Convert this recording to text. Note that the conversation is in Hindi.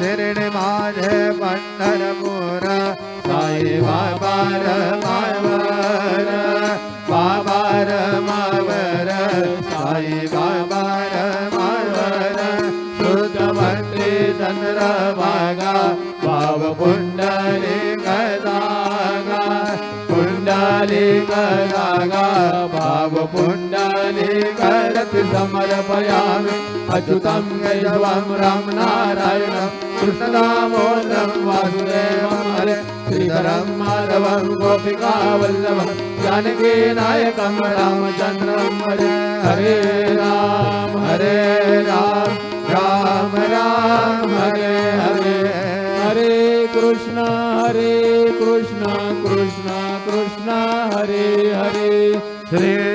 शिर्डी माझे पंढरपूर साई बाबा रमावर बाबा रमावर साई बाबा रमावर शुद्ध भक्ती चंद्रभागा भाव पुंडलिक दागा पुंडलिक दागा भाव पुंडलिक रति समर्पयामि अच्युतं केशवं राम नारायणं कृष्णदामोदरं वासुदेवं हरे श्रीधरं माधवं गोपिका वल्लभं जानकी नायकं रामचन्द्रं हरे हरे राम राम राम हरे हरे हरे कृष्ण कृष्ण कृष्ण हरे हरे श्री